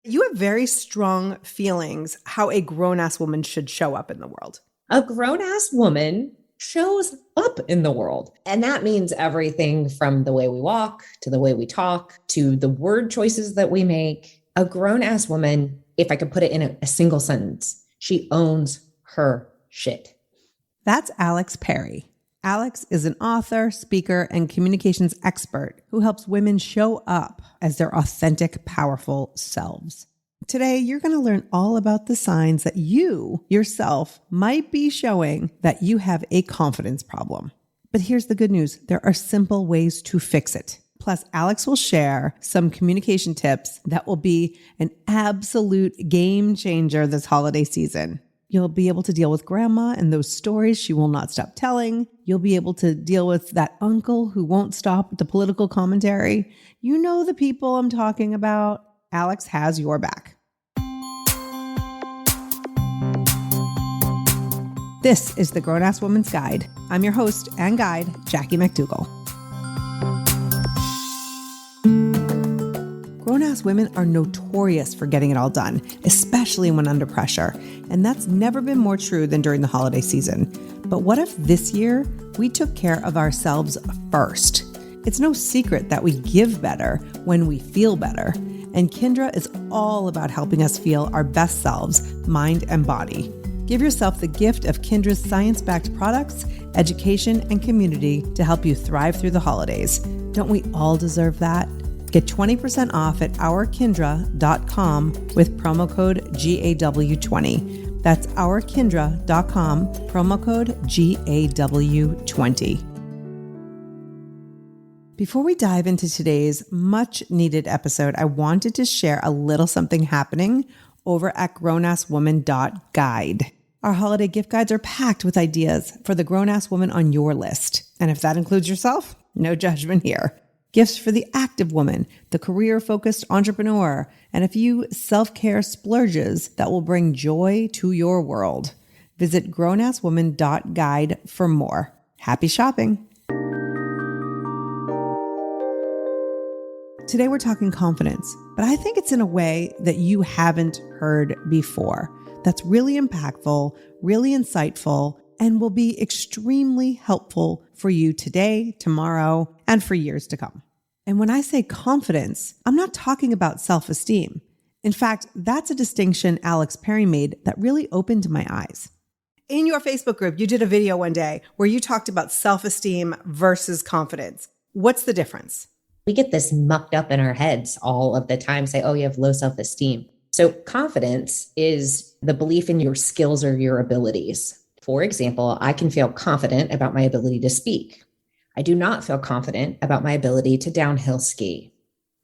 You have very strong feelings how a grown-ass woman should show up in the world. A grown-ass woman shows up in the world. And that means everything from the way we walk, to the way we talk, to the word choices that we make. A grown-ass woman, if I could put it in a single sentence, she owns her shit. That's Alex Perry. Alex is an author, speaker, and communications expert who helps women show up as their authentic, powerful selves. Today, you're going to learn all about the signs that you, yourself, might be showing that you have a confidence problem. But here's the good news. There are simple ways to fix it. Plus, Alex will share some communication tips that will be an absolute game changer this holiday season. You'll be able to deal with grandma and those stories she will not stop telling. You'll be able to deal with that uncle who won't stop with the political commentary. You know the people I'm talking about. Alex has your back. This is the Grown-Ass Woman's Guide. I'm your host and guide, Jackie McDougall. Grown-ass women are notorious for getting it all done, especially when under pressure. And that's never been more true than during the holiday season. But what if this year we took care of ourselves first? It's no secret that we give better when we feel better. And Kindra is all about helping us feel our best selves, mind and body. Give yourself the gift of Kindra's science-backed products, education, and community to help you thrive through the holidays. Don't we all deserve that? Get 20% off at ourkindra.com with promo code GAW20. That's ourkindra.com, promo code GAW20. Before we dive into today's much-needed episode, I wanted to share a little something happening over at grownasswoman.guide. Our holiday gift guides are packed with ideas for the grown-ass woman on your list. And if that includes yourself, no judgment here. Gifts for the active woman, the career-focused entrepreneur, and a few self-care splurges that will bring joy to your world. Visit grownasswoman.guide for more. Happy shopping! Today we're talking confidence, but I think it's in a way that you haven't heard before. That's really impactful, really insightful, and will be extremely helpful for you today, tomorrow, and for years to come. And when I say confidence, I'm not talking about self-esteem. In fact, that's a distinction Alex Perry made that really opened my eyes. In your Facebook group, you did a video one day where you talked about self-esteem versus confidence. What's the difference? We get this mucked up in our heads all of the time, say, oh, you have low self-esteem. So confidence is the belief in your skills or your abilities. For example, I can feel confident about my ability to speak. I do not feel confident about my ability to downhill ski.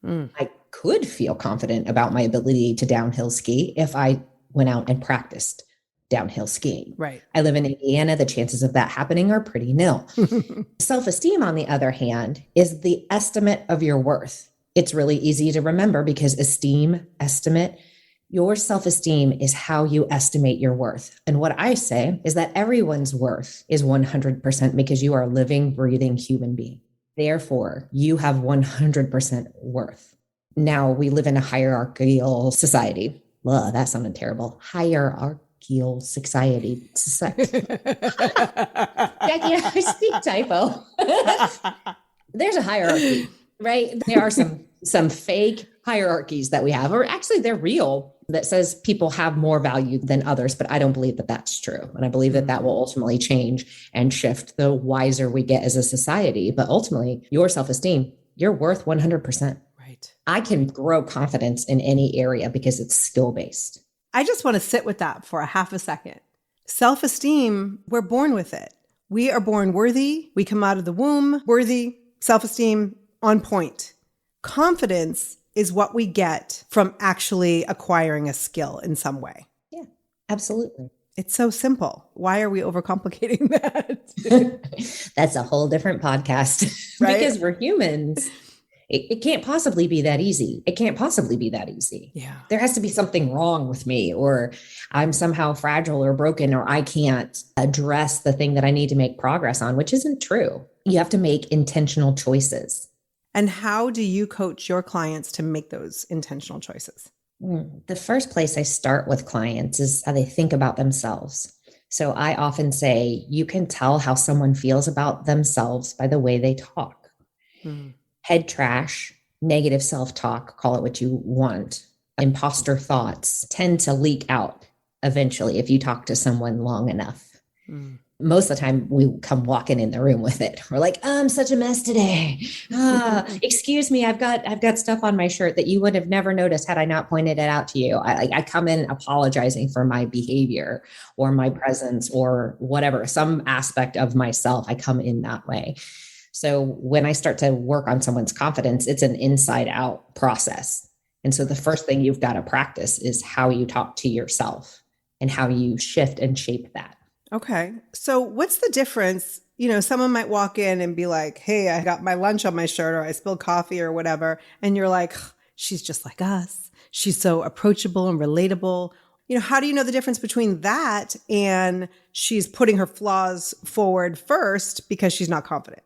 I could feel confident about my ability to downhill ski if I went out and practiced downhill skiing. Right. I live in Indiana. The chances of that happening are pretty nil. Self-esteem, on the other hand, is the estimate of your worth. It's really easy to remember because estimate, your self-esteem is how you estimate your worth. And what I say is that everyone's worth is 100% because you are a living, breathing human being. Therefore, you have 100% worth. Now, we live in a hierarchical society. Ugh, that sounded terrible. Hierarchical society. Jackie, I speak typo. There's a hierarchy, right? There are some fake hierarchies that we have, or actually they're real, that says people have more value than others, but I don't believe that that's true. And I believe that that will ultimately change and shift the wiser we get as a society. But ultimately, your self-esteem, you're worth 100%. Right. I can grow confidence in any area because it's skill-based. I just want to sit with that for a half a second. Self-esteem, we're born with it. We are born worthy. We come out of the womb worthy, self-esteem on point. Confidence is what we get from actually acquiring a skill in some way. Yeah, absolutely. It's so simple. Why are we overcomplicating that? That's a whole different podcast. Right? Because we're humans. It can't possibly be that easy. It can't possibly be that easy. Yeah. There has to be something wrong with me, or I'm somehow fragile or broken, or I can't address the thing that I need to make progress on, which isn't true. You have to make intentional choices. And how do you coach your clients to make those intentional choices? The first place I start with clients is how they think about themselves. So I often say, you can tell how someone feels about themselves by the way they talk. Mm. Head trash, negative self talk, call it what you want, imposter thoughts tend to leak out eventually if you talk to someone long enough. Mm. Most of the time we come walking in the room with it. We're like, I'm such a mess today. Excuse me, I've got stuff on my shirt that you would have never noticed had I not pointed it out to you. I come in apologizing for my behavior or my presence or whatever, some aspect of myself. I come in that way. So when I start to work on someone's confidence, it's an inside out process. And so the first thing you've got to practice is how you talk to yourself and how you shift and shape that. Okay. So what's the difference? Someone might walk in and be like, hey, I got my lunch on my shirt or I spilled coffee or whatever. And you're like, she's just like us. She's so approachable and relatable. How do you know the difference between that and she's putting her flaws forward first because she's not confident?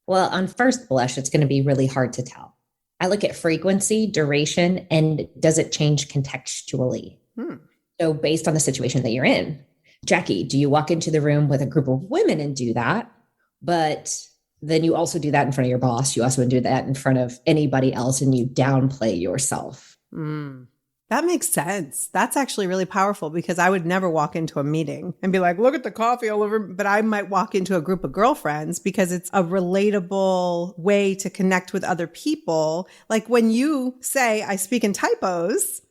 Well, on first blush, it's going to be really hard to tell. I look at frequency, duration, and does it change contextually? So based on the situation that you're in, Jackie, do you walk into the room with a group of women and do that? But then you also do that in front of your boss. You also do that in front of anybody else and you downplay yourself. That makes sense. That's actually really powerful because I would never walk into a meeting and be like, look at the coffee all over. But I might walk into a group of girlfriends because it's a relatable way to connect with other people. Like when you say, I speak in typos,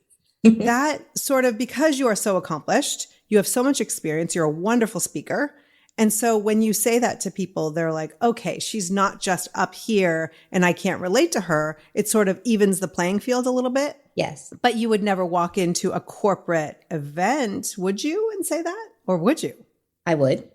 that sort of, because you are so accomplished, you have so much experience, you're a wonderful speaker. And so when you say that to people, they're like, okay, she's not just up here and I can't relate to her. It sort of evens the playing field a little bit. Yes. But you would never walk into a corporate event, would you, and say that? Or would you? I would.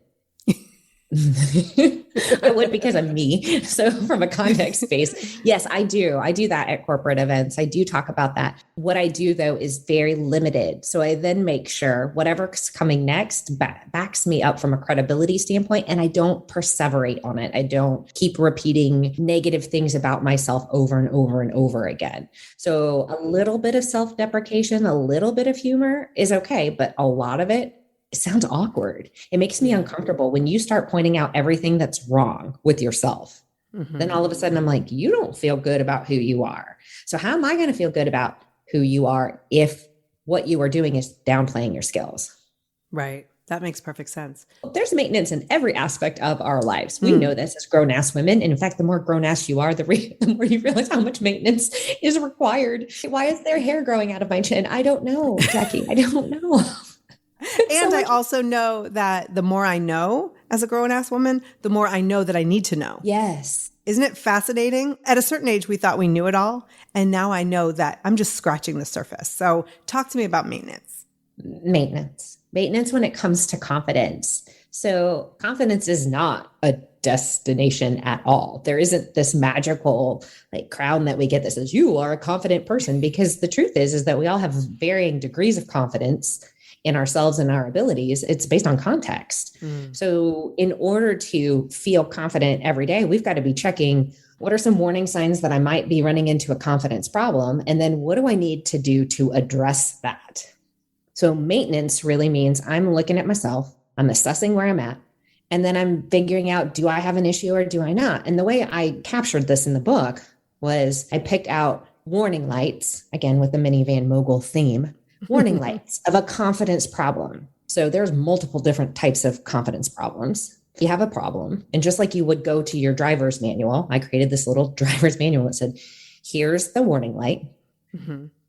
I would because I'm me. So from a context space, yes, I do. I do that at corporate events. I do talk about that. What I do though is very limited. So I then make sure whatever's coming next backs me up from a credibility standpoint. And I don't perseverate on it. I don't keep repeating negative things about myself over and over and over again. So a little bit of self-deprecation, a little bit of humor is okay. But a lot of it sounds awkward. It makes me uncomfortable when you start pointing out everything that's wrong with yourself. Then all of a sudden I'm like, you don't feel good about who you are. So how am I going to feel good about who you are if what you are doing is downplaying your skills? Right. That makes perfect sense. There's maintenance in every aspect of our lives. We know this as grown-ass women. And in fact, the more grown-ass you are, the more you realize how much maintenance is required. Why is there hair growing out of my chin? I don't know, Jackie. I don't know. And I also know that the more I know as a grown-ass woman, the more I know that I need to know. Yes. Isn't it fascinating? At a certain age, we thought we knew it all. And now I know that I'm just scratching the surface. So talk to me about maintenance. Maintenance when it comes to confidence. So confidence is not a destination at all. There isn't this magical crown that we get that says you are a confident person, because the truth is that we all have varying degrees of confidence in ourselves and our abilities. It's based on context. So in order to feel confident every day, we've got to be checking what are some warning signs that I might be running into a confidence problem? And then what do I need to do to address that? So maintenance really means I'm looking at myself, I'm assessing where I'm at, and then I'm figuring out, do I have an issue or do I not? And the way I captured this in the book was I picked out warning lights, again, with the minivan mogul theme, warning lights of a confidence problem. So there's multiple different types of confidence problems. If you have a problem, and just like you would go to your driver's manual, I created this little driver's manual that said, here's the warning light.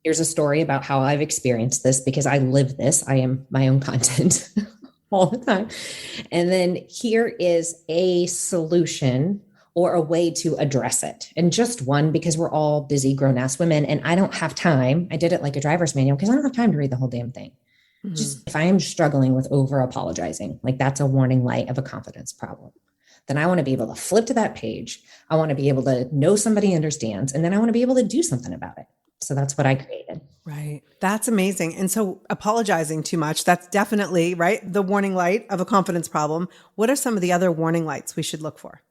Here's a story about how I've experienced this because I live this. I am my own content all the time. And then here is a solution or a way to address it. And just one, because we're all busy grown-ass women and I don't have time. I did it like a driver's manual because I don't have time to read the whole damn thing. Just if I am struggling with over apologizing, that's a warning light of a confidence problem, then I want to be able to flip to that page. I want to be able to know somebody understands, and then I want to be able to do something about it. So that's what I created. Right. That's amazing. And so apologizing too much, that's definitely, right, the warning light of a confidence problem. What are some of the other warning lights we should look for?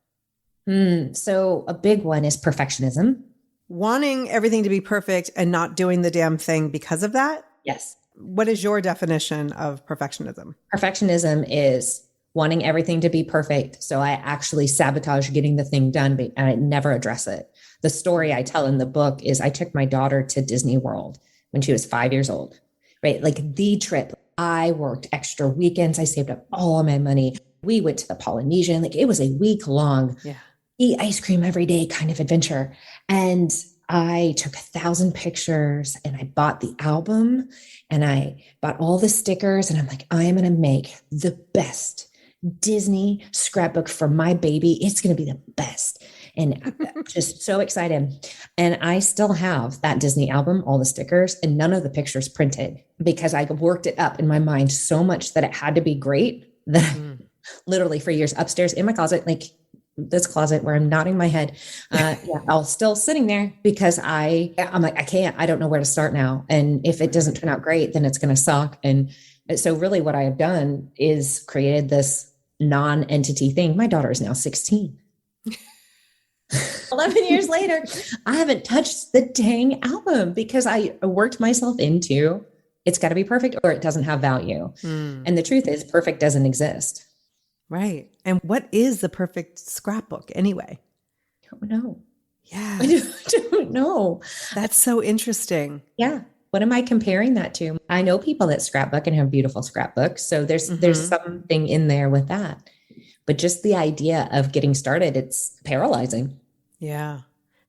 So a big one is perfectionism. wanting everything to be perfect and not doing the damn thing because of that. Yes. What is your definition of perfectionism? Perfectionism is wanting everything to be perfect. So I actually sabotage getting the thing done, and I never address it. The story I tell in the book is I took my daughter to Disney World when she was 5 years old, right? Like the trip. I worked extra weekends. I saved up all of my money. We went to the Polynesian. Like it was a week long, eat ice cream every day kind of adventure. And I took 1,000 pictures and I bought the album and I bought all the stickers. And I'm like, I am going to make the best Disney scrapbook for my baby. It's going to be the best. And I'm just so excited. And I still have that Disney album, all the stickers, and none of the pictures printed because I worked it up in my mind so much that it had to be great that literally for years upstairs in my closet, like this closet where I'm nodding my head, all still sitting there because I'm like, I don't know where to start now. And if it doesn't turn out great, then it's going to suck. And so really what I have done is created this non-entity thing. My daughter is now 16. 11 years later, I haven't touched the dang album because I worked myself into it's got to be perfect or it doesn't have value. And the truth is perfect doesn't exist. Right. And what is the perfect scrapbook anyway? I don't know. Yeah. I don't know. That's so interesting. Yeah. What am I comparing that to? I know people that scrapbook and have beautiful scrapbooks. So there's something in there with that. But just the idea of getting started, it's paralyzing. Yeah.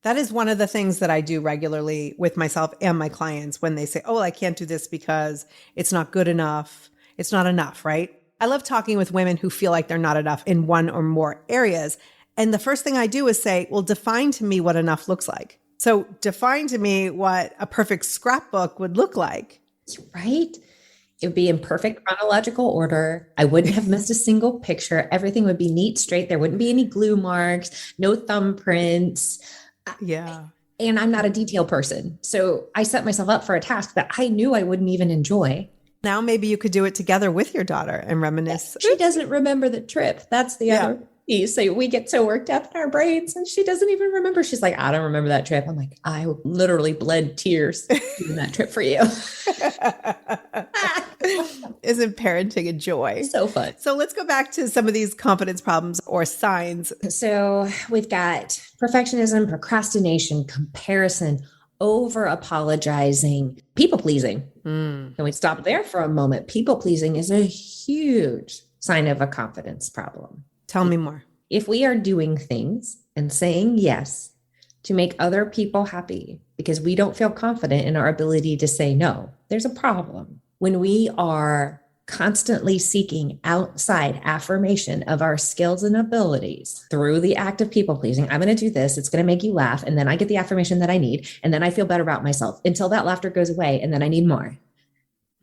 That is one of the things that I do regularly with myself and my clients when they say, oh, I can't do this because it's not good enough. It's not enough, right? I love talking with women who feel like they're not enough in one or more areas. And the first thing I do is say, well, define to me what enough looks like. So define to me what a perfect scrapbook would look like. Right? It would be in perfect chronological order. I wouldn't have missed a single picture. Everything would be neat, straight. There wouldn't be any glue marks, no thumbprints. Yeah. And I'm not a detail person. So I set myself up for a task that I knew I wouldn't even enjoy. Now maybe you could do it together with your daughter and reminisce. She doesn't remember the trip. That's the other piece. So we get so worked up in our brains and she doesn't even remember. She's like, I don't remember that trip. I'm like, I literally bled tears doing that trip for you. Isn't parenting a joy? So fun. So let's go back to some of these confidence problems or signs. So we've got perfectionism, procrastination, comparison, over apologizing, people pleasing. Can we stop there for a moment? People pleasing is a huge sign of a confidence problem. Tell me more. If we are doing things and saying yes to make other people happy because we don't feel confident in our ability to say no, there's a problem. When we are constantly seeking outside affirmation of our skills and abilities through the act of people pleasing, I'm going to do this. It's going to make you laugh. And then I get the affirmation that I need. And then I feel better about myself until that laughter goes away. And then I need more.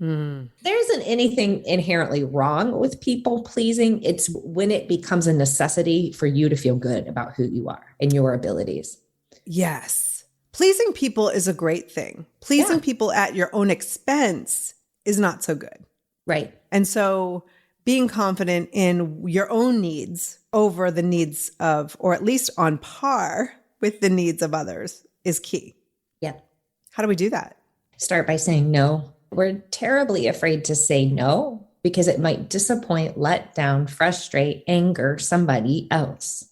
There isn't anything inherently wrong with people pleasing. It's when it becomes a necessity for you to feel good about who you are and your abilities. Yes. Pleasing people is a great thing. Pleasing people at your own expense is not so good. Right. And so being confident in your own needs over the needs of, or at least on par with the needs of others is key. Yeah. How do we do that? Start by saying no. We're terribly afraid to say no because it might disappoint, let down, frustrate, anger somebody else.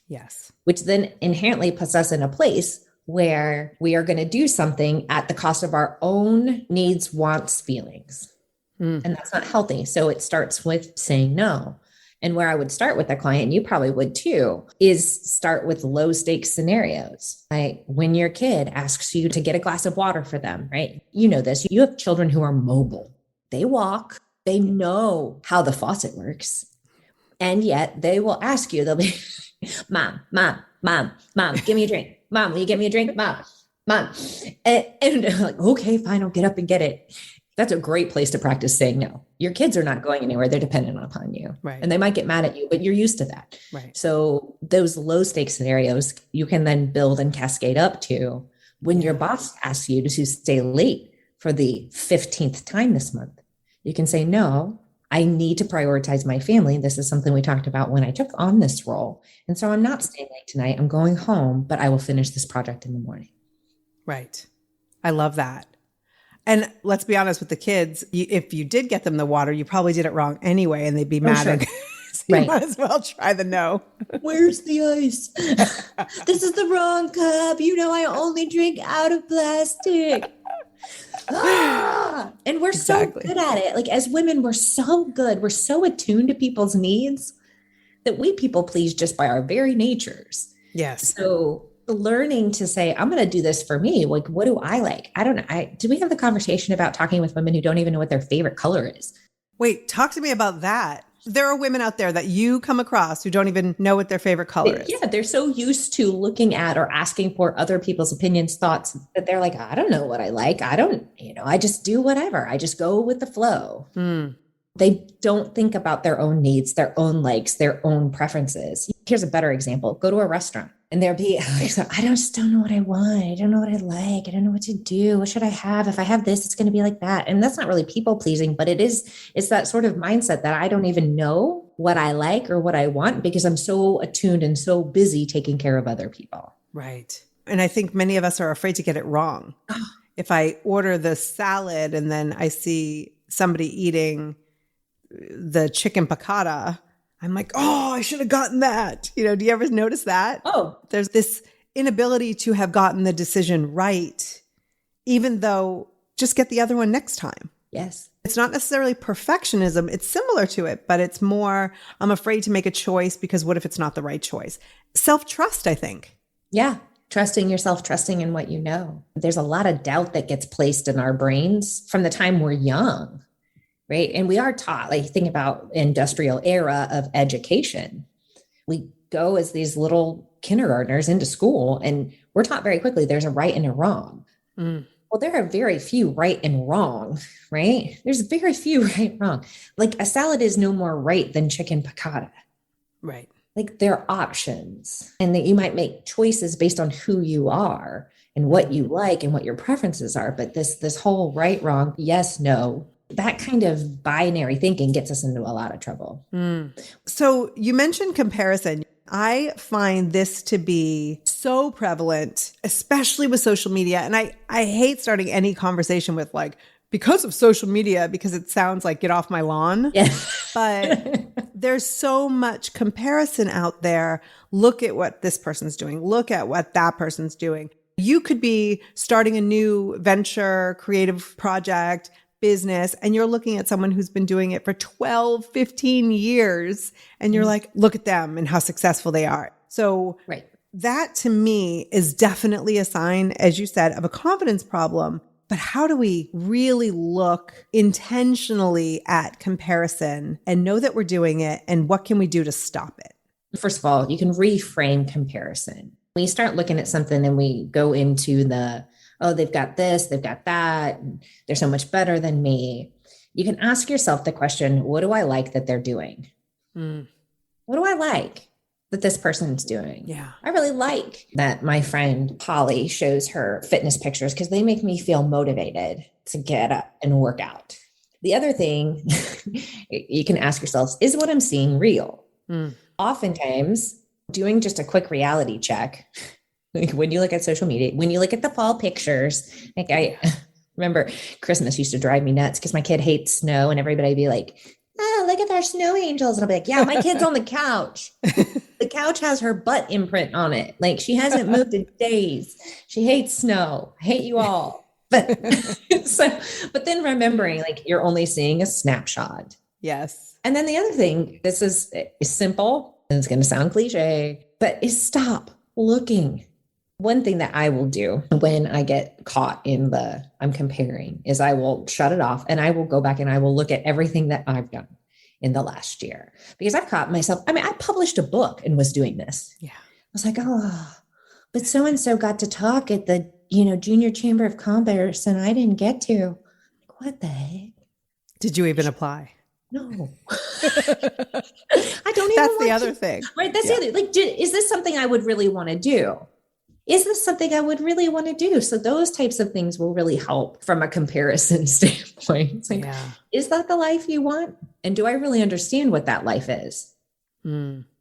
Yes. Which then inherently puts us in a place where we are going to do something at the cost of our own needs, wants, feelings. And that's not healthy. So it starts with saying no. And where I would start with a client, you probably would too, is start with low stakes scenarios. Like when your kid asks you to get a glass of water for them, right? You know this, you have children who are mobile. They walk, they know how the faucet works. And yet they will ask you, they'll be, mom, give me a drink. Mom, will you get me a drink? Mom. And like, okay, fine, I'll get up and get it. That's a great place to practice saying no. Your kids are not going anywhere. They're dependent upon you. Right. And they might get mad at you, but you're used to that. Right. So those low stakes scenarios, you can then build and cascade up to when your boss asks you to stay late for the 15th time this month. You can say, no, I need to prioritize my family. This is something we talked about when I took on this role. And so I'm not staying late tonight. I'm going home, but I will finish this project in the morning. Right. I love that. And let's be honest with the kids. If you did get them the water, you probably did it wrong anyway, and they'd be mad. Sure. So you Right. might as well try the no. Where's the ice? This is the wrong cup. You know, I only drink out of plastic. And we're Exactly. so good at it. Like as women, we're so good. We're so attuned to people's needs that we people please just by our very natures. Yes. So learning to say, I'm going to do this for me. Like, what do I like? I don't know. Do we have the conversation about talking with women who don't even know what their favorite color is? Wait, talk to me about that. There are women out there that you come across who don't even know what their favorite color is. Yeah, they're so used to looking at or asking for other people's opinions, thoughts, that they're like, I don't know what I like. I don't, I just do whatever. I just go with the flow. They don't think about their own needs, their own likes, their own preferences. Here's a better example. Go to a restaurant and there'll be, I just don't know what I want. I don't know what I like. I don't know what to do. What should I have? If I have this, it's going to be like that. And that's not really people pleasing, but it's that sort of mindset that I don't even know what I like or what I want because I'm so attuned and so busy taking care of other people. Right. And I think many of us are afraid to get it wrong. If I order the salad and then I see somebody eating the chicken piccata, I'm like, oh, I should have gotten that. Do you ever notice that? Oh, there's this inability to have gotten the decision right, even though just get the other one next time. yes. It's not necessarily perfectionism. It's similar to it, but it's more, I'm afraid to make a choice because what if it's not the right choice? Self-trust, I think. Yeah. Trusting yourself, trusting in what you know. There's a lot of doubt that gets placed in our brains from the time we're young. Right. And we are taught, like think about industrial era of education. We go as these little kindergartners into school and we're taught very quickly there's a right and a wrong. Well, there are very few right and wrong, right? There's very few right and wrong. Like a salad is no more right than chicken piccata. Right. Like there are options and that you might make choices based on who you are and what you like and what your preferences are. But this whole right, wrong, yes, no, that kind of binary thinking gets us into a lot of trouble. So you mentioned comparison. I find this to be so prevalent, especially with social media. And I hate starting any conversation with like, because of social media, because it sounds like get off my lawn. Yeah. But there's so much comparison out there. Look at what this person's doing. Look at what that person's doing. You could be starting a new venture, creative project, business, and you're looking at someone who's been doing it for 12, 15 years, and you're like, look at them and how successful they are. So Right. That to me is definitely a sign, as you said, of a confidence problem. But how do we really look intentionally at comparison and know that we're doing it? And what can we do to stop it? First of all, you can reframe comparison. When you start looking at something and we go into they've got this, they've got that, and they're so much better than me. You can ask yourself the question, what do I like that they're doing? What do I like that this person's doing? Yeah. I really like that my friend Holly shows her fitness pictures because they make me feel motivated to get up and work out. The other thing you can ask yourselves, is what I'm seeing real? Oftentimes, doing just a quick reality check, like when you look at social media, when you look at the fall pictures, like I remember Christmas used to drive me nuts because my kid hates snow and everybody would be like, oh, look at our snow angels. And I'll be like, yeah, my kid's on the couch. The couch has her butt imprint on it. Like she hasn't moved in days. She hates snow. I hate you all. But but then remembering like you're only seeing a snapshot. Yes. And then the other thing, this is simple and it's going to sound cliche, but is stop looking. One thing that I will do when I get caught in I'm comparing is I will shut it off and I will go back and I will look at everything that I've done in the last year because I've caught myself. I mean, I published a book and was doing this. Yeah. I was like, oh, but so-and-so got to talk at the, Junior Chamber of Commerce and I didn't get to. Like, what the heck? Did you even apply? No. I don't even That's the other thing. Right. That's the other. Like, is this something I would really want to do? Is this something I would really want to do? So those types of things will really help from a comparison standpoint. It's like, is that the life you want? And do I really understand what that life is?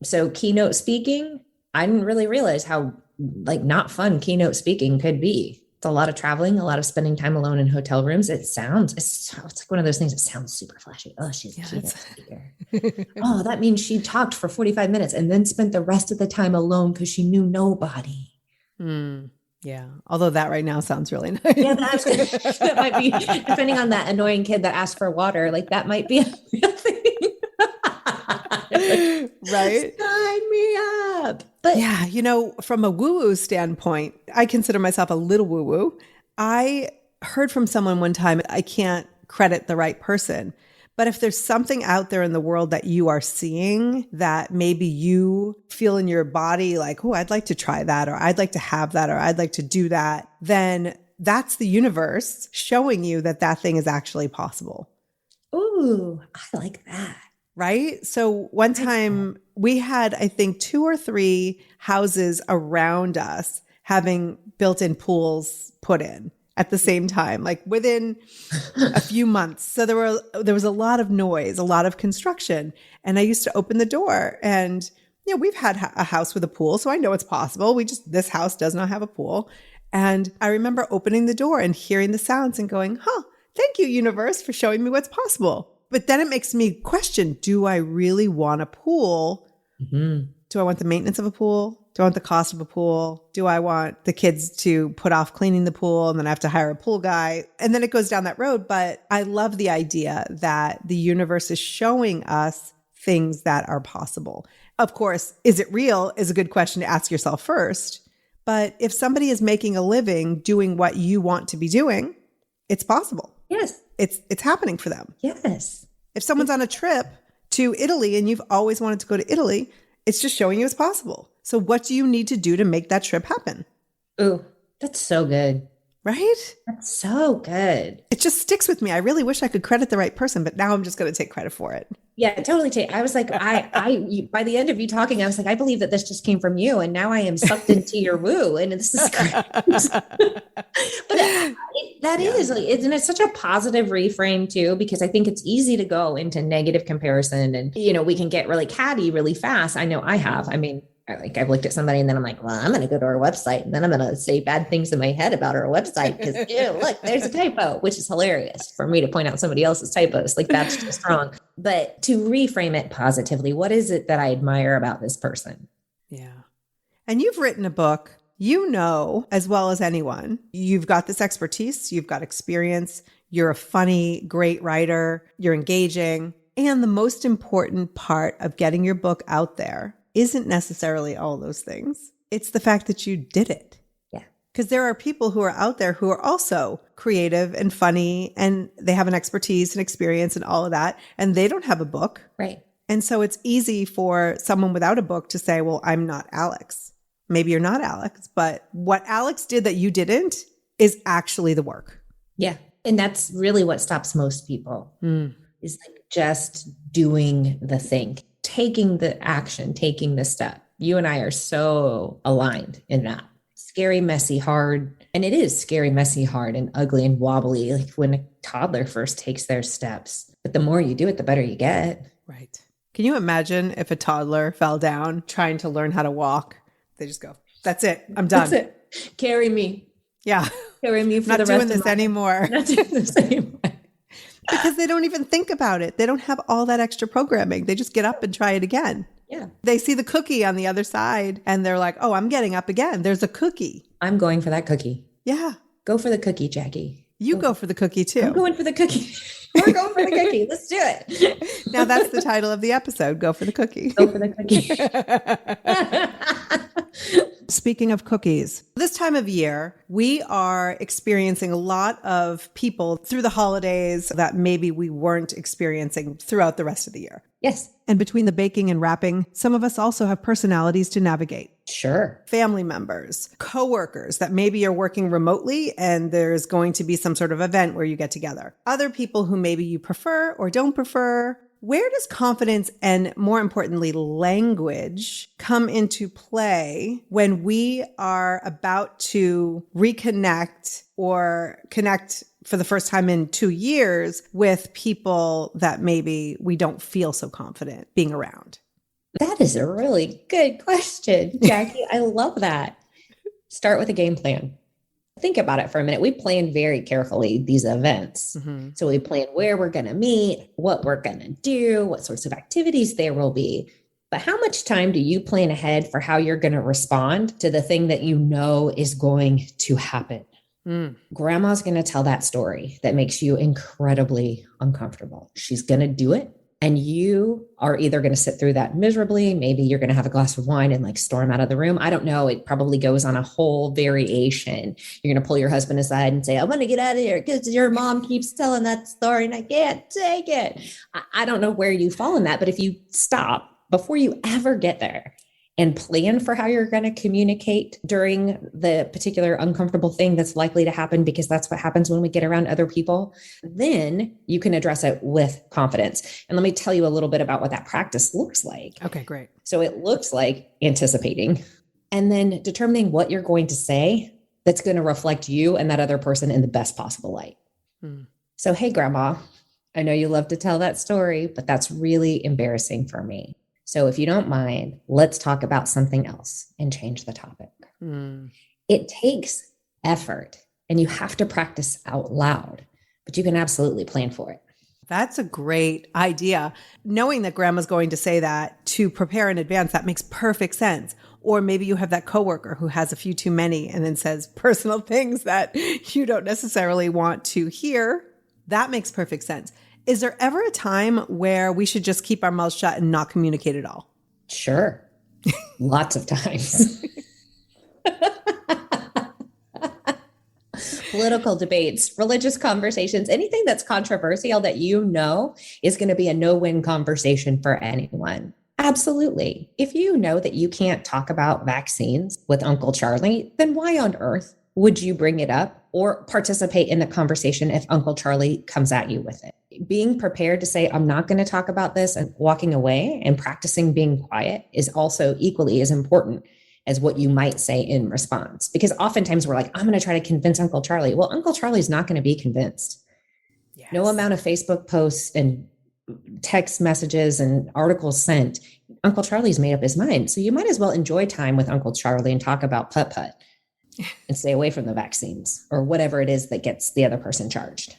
So keynote speaking, I didn't really realize how not fun keynote speaking could be It's a lot of traveling, a lot of spending time alone in hotel rooms. It's like one of those things that sounds super flashy. Oh, she's a keynote speaker. Oh, that means she talked for 45 minutes and then spent the rest of the time alone because she knew nobody. Yeah. Although that right now sounds really nice. Yeah, that might be, depending on that annoying kid that asked for water, like that might be a real thing. Right? Sign me up. But yeah, from a woo-woo standpoint, I consider myself a little woo-woo. I heard from someone one time, I can't credit the right person, but if there's something out there in the world that you are seeing that maybe you feel in your body like, oh, I'd like to try that, or I'd like to have that, or I'd like to do that, then that's the universe showing you that that thing is actually possible. ooh, I like that. Right? So one time we had, I think, 2 or 3 houses around us having built-in pools put in at the same time, like within a few months. So there was a lot of noise, a lot of construction. And I used to open the door and, we've had a house with a pool, so I know it's possible. This house does not have a pool. And I remember opening the door and hearing the sounds and going, thank you, universe, for showing me what's possible. But then it makes me question, do I really want a pool? Mm-hmm. Do I want the maintenance of a pool? Do I want the cost of a pool? Do I want the kids to put off cleaning the pool and then I have to hire a pool guy? And then it goes down that road. But I love the idea that the universe is showing us things that are possible. Of course, is it real is a good question to ask yourself first. But if somebody is making a living doing what you want to be doing, it's possible. Yes. It's happening for them. Yes. If someone's on a trip to Italy and you've always wanted to go to Italy, it's just showing you it's possible. So what do you need to do to make that trip happen? Ooh, that's so good. Right? That's so good. It just sticks with me. I really wish I could credit the right person, but now I'm just going to take credit for it. Yeah, totally. I was like, by the end of you talking, I was like, I believe that this just came from you. And now I am sucked into your woo. And this is great. But it's such a positive reframe too, because I think it's easy to go into negative comparison and, we can get really catty really fast. I know I have. I mean, I've looked at somebody and then I'm like, well, I'm going to go to our website and then I'm going to say bad things in my head about our website because, look, there's a typo, which is hilarious for me to point out somebody else's typos. Like that's just wrong. But to reframe it positively, what is it that I admire about this person? Yeah. And you've written a book, as well as anyone, you've got this expertise, you've got experience, you're a funny, great writer, you're engaging. And the most important part of getting your book out there isn't necessarily all those things. It's the fact that you did it. Yeah. Because there are people who are out there who are also creative and funny and they have an expertise and experience and all of that. And they don't have a book. Right. And so it's easy for someone without a book to say, well, I'm not Alex. Maybe you're not Alex, but what Alex did that you didn't is actually the work. Yeah. And that's really what stops most people is like just doing the thing. Taking the action, taking the step. You and I are so aligned in that. Scary, messy, hard. And it is scary, messy, hard, and ugly and wobbly, like when a toddler first takes their steps. But the more you do it, the better you get. Right. Can you imagine if a toddler fell down trying to learn how to walk? They just go, that's it. I'm done. That's it. Carry me. Yeah. Carry me for Not the doing rest this of my anymore. Not doing this anymore. Because they don't even think about it. They don't have all that extra programming. They just get up and try it again. Yeah. They see the cookie on the other side and they're like, oh, I'm getting up again. There's a cookie. I'm going for that cookie. Yeah. Go for the cookie, Jackie. You go for the cookie too. I'm going for the cookie. We're going for the cookie. Let's do it. Now that's the title of the episode. Go for the cookie. Go for the cookie. Speaking of cookies, this time of year, we are experiencing a lot of people through the holidays that maybe we weren't experiencing throughout the rest of the year. Yes. And between the baking and wrapping, some of us also have personalities to navigate. Sure. Family members, coworkers that maybe you're working remotely and there's going to be some sort of event where you get together. Other people who maybe you prefer or don't prefer. Where does confidence and, more importantly, language come into play when we are about to reconnect or connect for the first time in 2 years with people that maybe we don't feel so confident being around? That is a really good question, Jackie. I love that. Start with a game plan. Think about it for a minute. We plan very carefully these events. Mm-hmm. So we plan where we're going to meet, what we're going to do, what sorts of activities there will be. But how much time do you plan ahead for how you're going to respond to the thing that you know is going to happen? Grandma's going to tell that story that makes you incredibly uncomfortable. She's going to do it. And you are either going to sit through that miserably. Maybe you're going to have a glass of wine and like storm out of the room. I don't know. It probably goes on a whole variation. You're going to pull your husband aside and say, I want to get out of here because your mom keeps telling that story and I can't take it. I don't know where you fall in that. But if you stop before you ever get there and plan for how you're going to communicate during the particular uncomfortable thing that's likely to happen, because that's what happens when we get around other people, then you can address it with confidence. And let me tell you a little bit about what that practice looks like. Okay, great. So it looks like anticipating and then determining what you're going to say that's going to reflect you and that other person in the best possible light. So, hey, Grandma, I know you love to tell that story, but that's really embarrassing for me. So if you don't mind, let's talk about something else and change the topic. It takes effort and you have to practice out loud, but you can absolutely plan for it. That's a great idea. Knowing that grandma's going to say that to prepare in advance, that makes perfect sense. Or maybe you have that coworker who has a few too many and then says personal things that you don't necessarily want to hear. That makes perfect sense. Is there ever a time where we should just keep our mouths shut and not communicate at all? Sure. Lots of times. Political debates, religious conversations, anything that's controversial that you know is going to be a no-win conversation for anyone. Absolutely. If you know that you can't talk about vaccines with Uncle Charlie, then why on earth would you bring it up or participate in the conversation if Uncle Charlie comes at you with it? Being prepared to say, I'm not going to talk about this and walking away and practicing being quiet is also equally as important as what you might say in response. Because oftentimes we're like, I'm going to try to convince Uncle Charlie. Well, Uncle Charlie's not going to be convinced. Yes. No amount of Facebook posts and text messages and articles sent, Uncle Charlie's made up his mind. So you might as well enjoy time with Uncle Charlie and talk about putt-putt and stay away from the vaccines or whatever it is that gets the other person charged.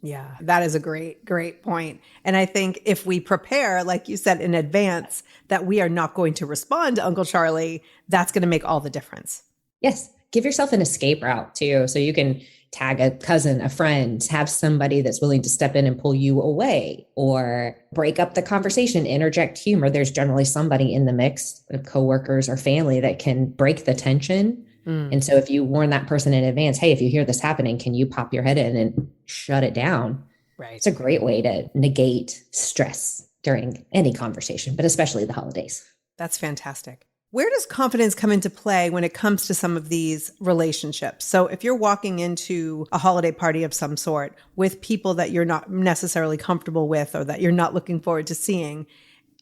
Yeah, that is a great, great point. And I think if we prepare, like you said, in advance, that we are not going to respond to Uncle Charlie, that's going to make all the difference. Yes. Give yourself an escape route too. So you can tag a cousin, a friend, have somebody that's willing to step in and pull you away or break up the conversation, interject humor. There's generally somebody in the mix of coworkers or family that can break the tension. And so if you warn that person in advance, hey, if you hear this happening, can you pop your head in and shut it down? Right. It's a great way to negate stress during any conversation, but especially the holidays. That's fantastic. Where does confidence come into play when it comes to some of these relationships? So if you're walking into a holiday party of some sort with people that you're not necessarily comfortable with or that you're not looking forward to seeing,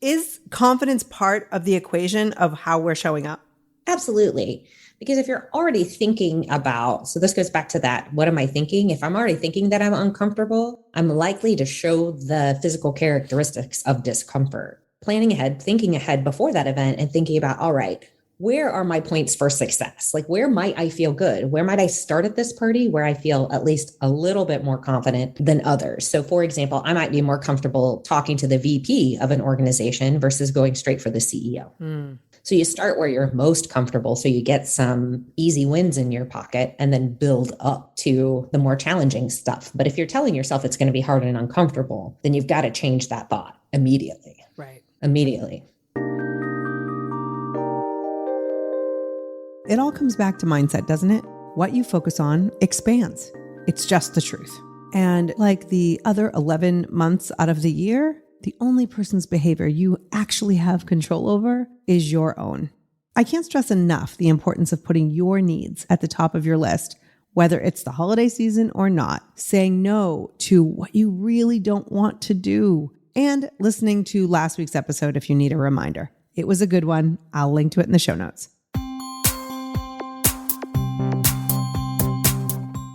is confidence part of the equation of how we're showing up? Absolutely. Because if you're already thinking about, so this goes back to that, what am I thinking? If I'm already thinking that I'm uncomfortable, I'm likely to show the physical characteristics of discomfort. Planning ahead, thinking ahead before that event and thinking about, all right, where are my points for success? Like, where might I feel good? Where might I start at this party where I feel at least a little bit more confident than others? So for example, I might be more comfortable talking to the VP of an organization versus going straight for the CEO. So you start where you're most comfortable so you get some easy wins in your pocket and then build up to the more challenging stuff. But if you're telling yourself it's going to be hard and uncomfortable, then you've got to change that thought immediately. Right. Immediately. It all comes back to mindset, doesn't it? What you focus on expands. It's just the truth. And like the other 11 months out of the year, the only person's behavior you actually have control over is your own. I can't stress enough the importance of putting your needs at the top of your list, whether it's the holiday season or not, saying no to what you really don't want to do, and listening to last week's episode if you need a reminder. It was a good one. I'll link to it in the show notes.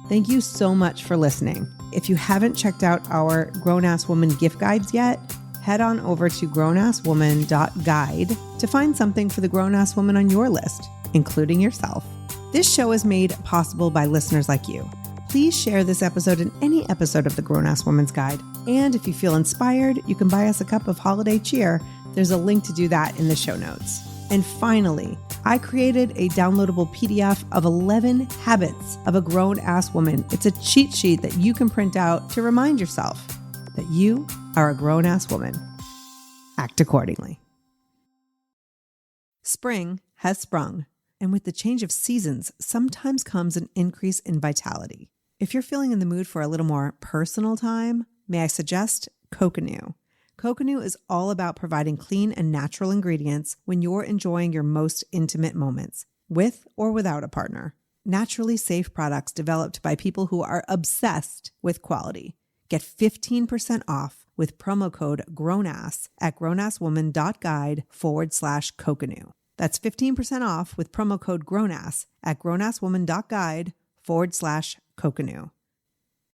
Thank you so much for listening. If you haven't checked out our Grown Ass Woman gift guides yet, head on over to grownasswoman.guide to find something for the grown ass woman on your list, including yourself. This show is made possible by listeners like you. Please share this episode in any episode of the Grown Ass Woman's Guide. And if you feel inspired, you can buy us a cup of holiday cheer. There's a link to do that in the show notes. And finally, I created a downloadable PDF of 11 habits of a grown ass woman. It's a cheat sheet that you can print out to remind yourself that you are a grown ass woman. Act accordingly. Spring has sprung, and with the change of seasons, sometimes comes an increase in vitality. If you're feeling in the mood for a little more personal time, may I suggest Coconut? Coconut is all about providing clean and natural ingredients when you're enjoying your most intimate moments, with or without a partner. Naturally safe products developed by people who are obsessed with quality. Get 15% off with promo code GROWNASS at grownasswoman.guide/Coconut. That's 15% off with promo code GROWNASS at grownasswoman.guide/Coconut.